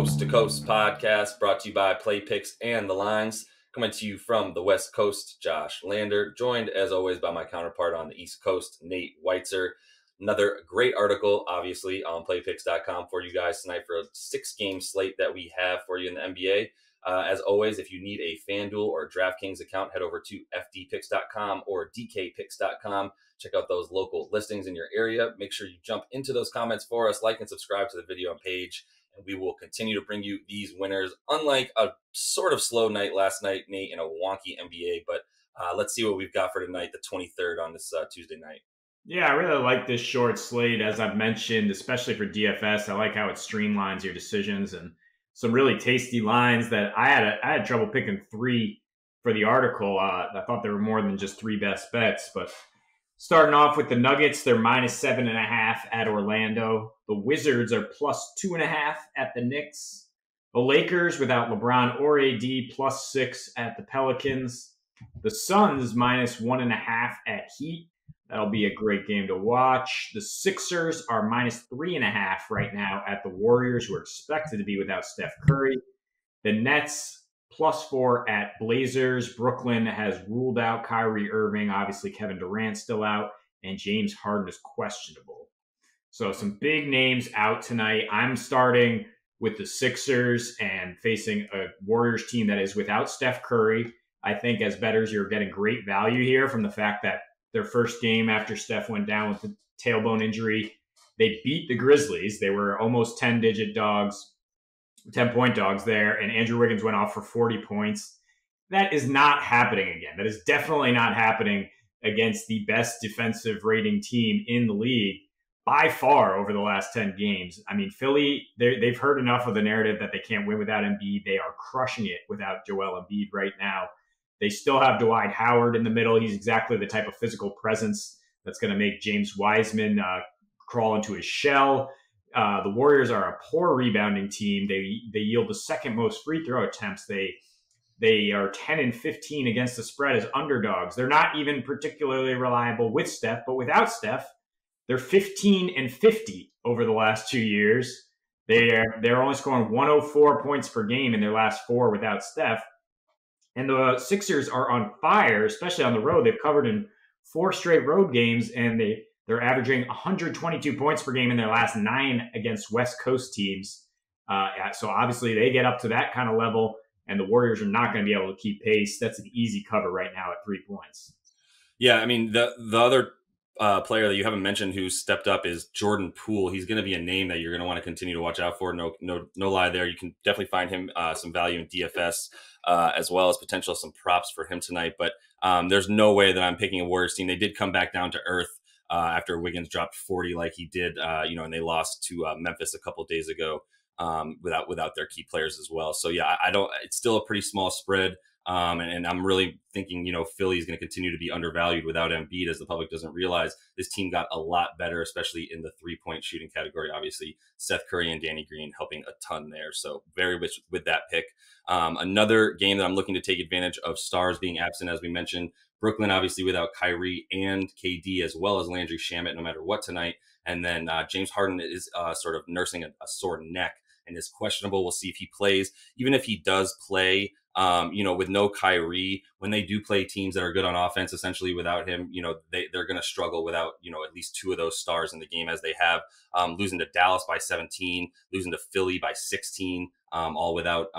Coast to Coast podcast brought to you by Play Picks and the Lines. Coming to you from the West Coast, Josh Lander, joined as always by my counterpart on the East Coast, Nate Weitzer. Another great article, obviously, on playpicks.com for you guys tonight for a 6-game slate that we have for you in the NBA. As always, if you need a FanDuel or DraftKings account, head over to fdpicks.com or dkpicks.com. Check out those local listings in your area. Make sure you jump into those comments for us, like and subscribe to the video and page, and we will continue to bring you these winners. Unlike a sort of slow night last night, Nate, in a wonky NBA, but let's see what we've got for tonight, the 23rd on this Tuesday night. Yeah, I really like this short slate, as I've mentioned, especially for DFS. I like how it streamlines your decisions and some really tasty lines that I had trouble picking 3 for the article. I thought there were more than just 3 best bets, but starting off with the Nuggets, they're -7.5 at Orlando. The Wizards are +2.5 at the Knicks. The Lakers, without LeBron or AD, +6 at the Pelicans. The Suns, -1.5 at Heat. That'll be a great game to watch. The Sixers are -3.5 right now at the Warriors, who are expected to be without Steph Curry. The Nets, +4 at Blazers. Brooklyn has ruled out Kyrie Irving. Obviously, Kevin Durant still out, and James Harden is questionable. So some big names out tonight. I'm starting with the Sixers and facing a Warriors team that is without Steph Curry. I think as bettors, you're getting great value here from the fact that their first game after Steph went down with the tailbone injury, they beat the Grizzlies. They were almost 10-digit dogs, 10-point dogs there, and Andrew Wiggins went off for 40 points. That is not happening again. That is definitely not happening against the best defensive rating team in the league by far over the last 10 games. I mean, Philly, they've heard enough of the narrative that they can't win without Embiid. They are crushing it without Joel Embiid right now. They still have Dwight Howard in the middle. He's exactly the type of physical presence that's going to make James Wiseman crawl into his shell. The Warriors are a poor rebounding team. They yield the second most free throw attempts. They are 10-15 against the spread as underdogs. They're not even particularly reliable with Steph, but without Steph, they're 15-50 over the last 2 years. They're only scoring 104 points per game in their last 4 without Steph. And the Sixers are on fire, especially on the road. They've covered in 4 straight road games, and they're averaging 122 points per game in their last 9 against West Coast teams. So obviously they get up to that kind of level, and the Warriors are not going to be able to keep pace. That's an easy cover right now at 3 points. Yeah, I mean, the other player that you haven't mentioned who stepped up is Jordan Poole. He's going to be a name that you're going to want to continue to watch out for. No lie there. You can definitely find him some value in DFS as well as potential some props for him tonight. But there's no way that I'm picking a Warriors team. They did come back down to earth after Wiggins dropped 40 like he did, and they lost to Memphis a couple days ago without their key players as well. So yeah, I don't. It's still a pretty small spread. And I'm really thinking, Philly is going to continue to be undervalued without Embiid, as the public doesn't realize. This team got a lot better, especially in the 3-point shooting category. Obviously, Seth Curry and Danny Green helping a ton there. So very rich with that pick. Another game that I'm looking to take advantage of stars being absent, as we mentioned. Brooklyn, obviously, without Kyrie and KD, as well as Landry Shamet, no matter what tonight. And then James Harden is sort of nursing a sore neck and is questionable. We'll see if he plays. Even if he does play, with no Kyrie, when they do play teams that are good on offense, essentially without him, they're going to struggle without, at least 2 of those stars in the game, as they have losing to Dallas by 17, losing to Philly by 16, all without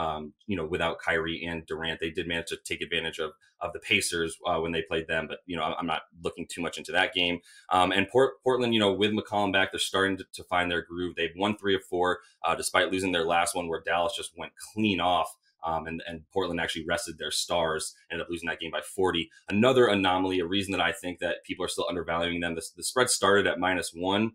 Kyrie and Durant. They did manage to take advantage of the Pacers when they played them, but, I'm not looking too much into that game. And Portland, with McCollum back, they're starting to find their groove. They've won 3 of 4, despite losing their last one where Dallas just went clean off. And Portland actually rested their stars, ended up losing that game by 40. Another anomaly, a reason that I think that people are still undervaluing them. The spread started at -1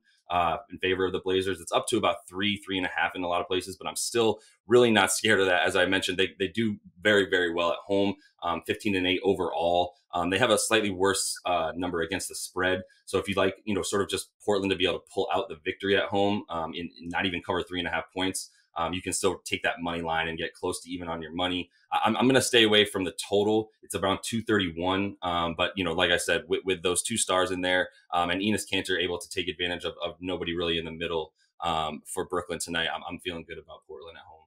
in favor of the Blazers. It's up to about 3.5 in a lot of places, but I'm still really not scared of that. As I mentioned, they do very, very well at home, 15-8 overall. They have a slightly worse number against the spread. So if you like, sort of just Portland to be able to pull out the victory at home, and not even cover 3.5 points, you can still take that money line and get close to even on your money. I'm going to stay away from the total. It's around 231. But, like I said, with those 2 stars in there, and Enes Kanter able to take advantage of nobody really in the middle for Brooklyn tonight, I'm feeling good about Portland at home.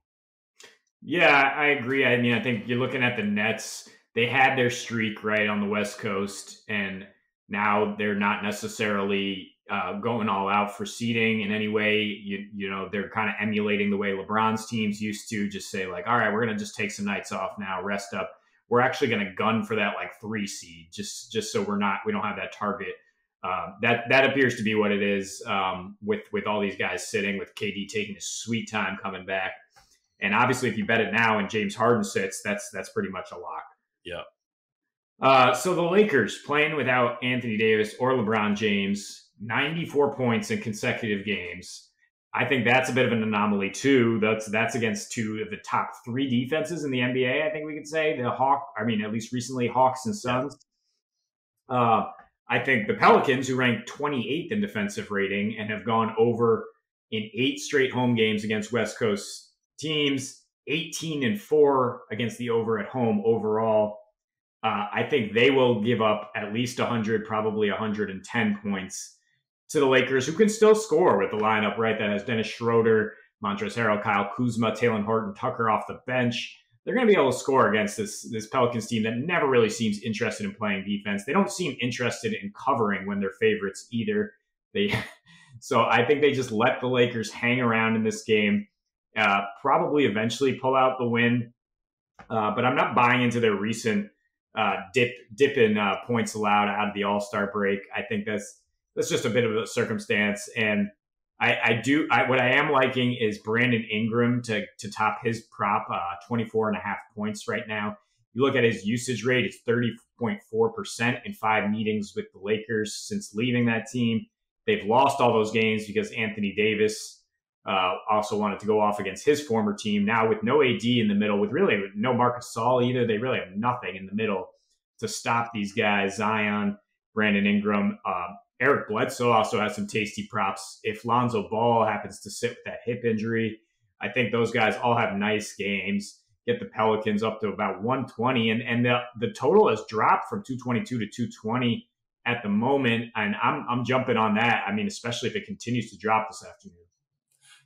Yeah, I agree. I mean, I think you're looking at the Nets. They had their streak right on the West Coast, and now they're not necessarily going all out for seeding in any way. You know, they're kind of emulating the way LeBron's teams used to just say like, all right, we're gonna just take some nights off now, rest up. We're actually gonna gun for that like 3 seed, just so we don't have that target. That appears to be what it is with all these guys sitting, with KD taking his sweet time coming back. And obviously, if you bet it now and James Harden sits, that's pretty much a lock. Yeah. So the Lakers playing without Anthony Davis or LeBron James, 94 points in consecutive games. I think that's a bit of an anomaly too. That's against two of the top three defenses in the NBA. I think we could say at least recently, Hawks and Yeah. Suns. Uh, I think the Pelicans, who ranked 28th in defensive rating and have gone over in 8 straight home games against West Coast teams, 18-4 against the over at home overall. I think they will give up at least 100, probably 110 points to the Lakers, who can still score with the lineup, right? That has Dennis Schroeder, Montrezl Harrell, Kyle Kuzma, Taylor Horton Tucker off the bench. They're going to be able to score against this Pelicans team that never really seems interested in playing defense. They don't seem interested in covering when they're favorites either. They So I think they just let the Lakers hang around in this game, probably eventually pull out the win. But I'm not buying into their recent dip in points allowed out of the All Star break. I think that's just a bit of a circumstance. And what I am liking is Brandon Ingram to top his prop, 24.5 points right now. You look at his usage rate; it's 30.4% in 5 meetings with the Lakers since leaving that team. They've lost all those games because Anthony Davis also wanted to go off against his former team. Now with no AD in the middle, with really no Marcus Saul either, they really have nothing in the middle to stop these guys. Zion, Brandon Ingram, Eric Bledsoe also has some tasty props. If Lonzo Ball happens to sit with that hip injury, I think those guys all have nice games. Get the Pelicans up to about 120, and the total has dropped from 222 to 220 at the moment, and I'm jumping on that. I mean, especially if it continues to drop this afternoon.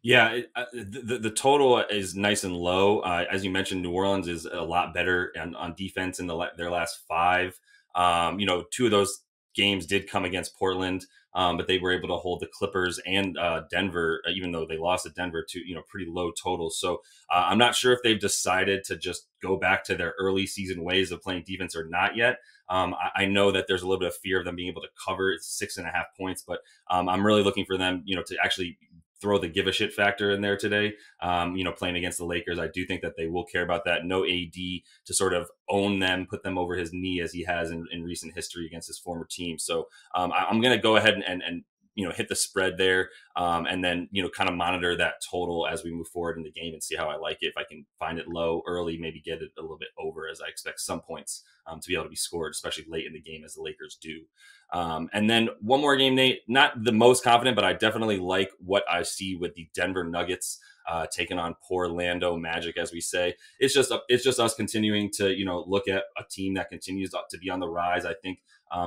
Yeah, the total is nice and low. As you mentioned, New Orleans is a lot better on defense in their last five. Two of those games did come against Portland, but they were able to hold the Clippers and Denver, even though they lost to Denver, to pretty low totals. So I'm not sure if they've decided to just go back to their early season ways of playing defense or not yet. I know that there's a little bit of fear of them being able to cover 6.5 points, but I'm really looking for them, to actually throw the give a shit factor in there today. Playing against the Lakers, I do think that they will care about that. No AD to sort of own them, put them over his knee as he has in recent history against his former team. So I'm going to go ahead and hit the spread there, and then kind of monitor that total as we move forward in the game and see how I like it. If I can find it low early, maybe get it a little bit over, as I expect some points to be able to be scored, especially late in the game as the Lakers do. And then one more game, Nate. Not the most confident, but I definitely like what I see with the Denver Nuggets taking on poor Orlando Magic, as we say. It's just us continuing to look at a team that continues to be on the rise. I think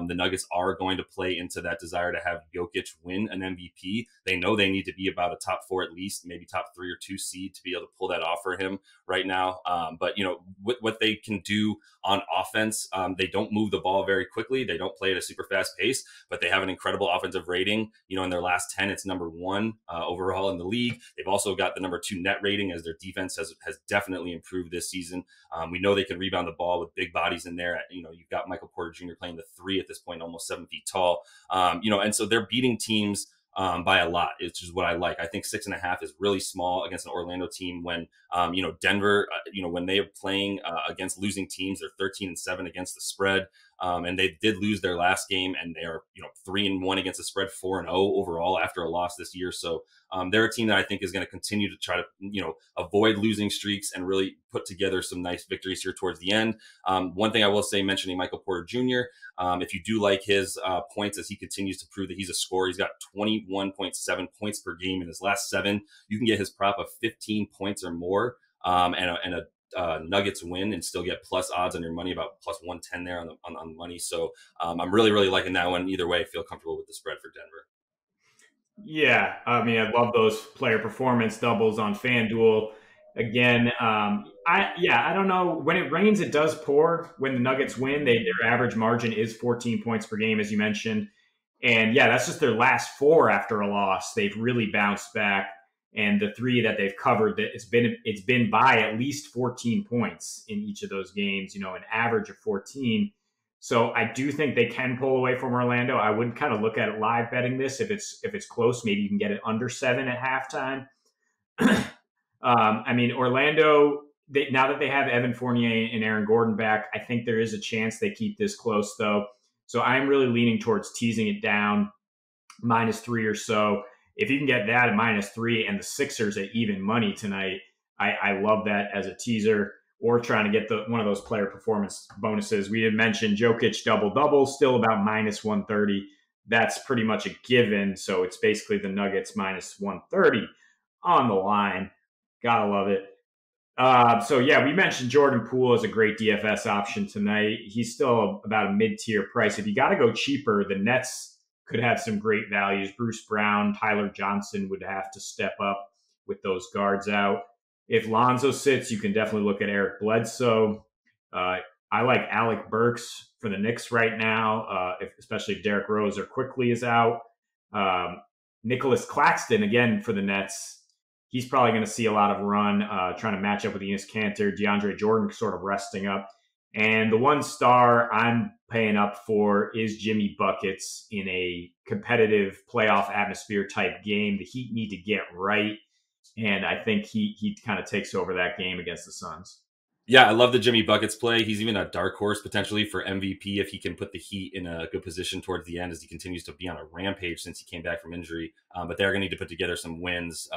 the Nuggets are going to play into that desire to have Jokic win an MVP. They know they need to be about a top 4 at least, maybe top 3 or 2 seed to be able to pull that off for him right now. But what they can do on offense, they don't move the ball very quickly. They don't play at a super fast pace, but they have an incredible offensive rating. In their last 10, it's number 1 overall in the league. They've also got the number 2 net rating, as their defense has definitely improved this season. We know they can rebound the ball with big bodies in there. You've got Michael Porter Jr. playing the 3 at this point, almost 7 feet tall. And so they're beating teams by a lot, which is what I like. I think 6.5 is really small against an Orlando team when, Denver, when they are playing against losing teams, they're 13-7 against the spread. And they did lose their last game, and they are 3-1 against the spread, 4-0 overall after a loss this year. So they're a team that I think is going to continue to try to avoid losing streaks and really put together some nice victories here towards the end. One thing I will say, mentioning Michael Porter Jr., if you do like his points as he continues to prove that he's a scorer, he's got 21.7 points per game in his last 7. You can get his prop of 15 points or more, and a Nuggets win and still get plus odds on your money, about plus 110 there on the money. So I'm really, really liking that one. Either way, I feel comfortable with the spread for Denver. Yeah, I mean, I love those player performance doubles on FanDuel. again. I don't know. When it rains, it does pour. When the Nuggets win, their average margin is 14 points per game, as you mentioned. And yeah, that's just their last four after a loss. They've really bounced back. And the three that they've covered, that it's been by at least 14 points in each of those games, an average of 14. So I do think they can pull away from Orlando. I would kind of look at it live betting this. If it's close, maybe you can get it under 7 at halftime. I mean, Orlando, now that they have Evan Fournier and Aaron Gordon back, I think there is a chance they keep this close, though. So I'm really leaning towards teasing it down, -3 or so. If you can get that at -3 and the Sixers at even money tonight, I love that as a teaser. Or trying to get one of those player performance bonuses. We had mentioned Jokic double-double, still about -130. That's pretty much a given. So it's basically the Nuggets -130 on the line. Gotta love it. So yeah, we mentioned Jordan Poole as a great DFS option tonight. He's still about a mid-tier price. If you got to go cheaper, the Nets could have some great values. Bruce Brown, Tyler Johnson would have to step up with those guards out. If Lonzo sits, you can definitely look at Eric Bledsoe. I like Alec Burks for the Knicks right now, especially if Derrick Rose or Quickly is out. Nicholas Claxton, again, for the Nets. He's probably going to see a lot of run, trying to match up with Enes Kanter. DeAndre Jordan sort of resting up. And the one star I'm paying up for is Jimmy Buckets in a competitive playoff atmosphere type game. The Heat need to get right. And I think he kind of takes over that game against the Suns. Yeah, I love the Jimmy Buckets play. He's even a dark horse potentially for MVP if he can put the Heat in a good position towards the end as he continues to be on a rampage since he came back from injury. But they're going to need to put together some wins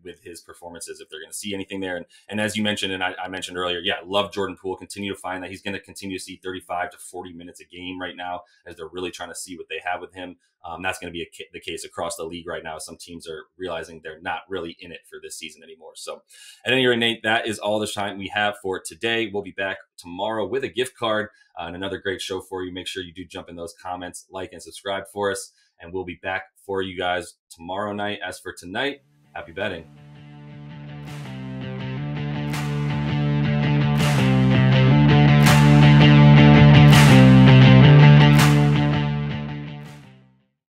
with his performances if they're going to see anything there. And as you mentioned, and I mentioned earlier, yeah, love Jordan Poole. Continue to find that he's going to continue to see 35 to 40 minutes a game right now as they're really trying to see what they have with him. That's going to be the case across the league right now. Some teams are realizing they're not really in it for this season anymore. So at any rate, Nate, that is all the time we have for today. We'll be back tomorrow with a gift card and another great show for you. Make sure you do jump in those comments, like, and subscribe for us. And we'll be back for you guys tomorrow night. As for tonight, happy betting.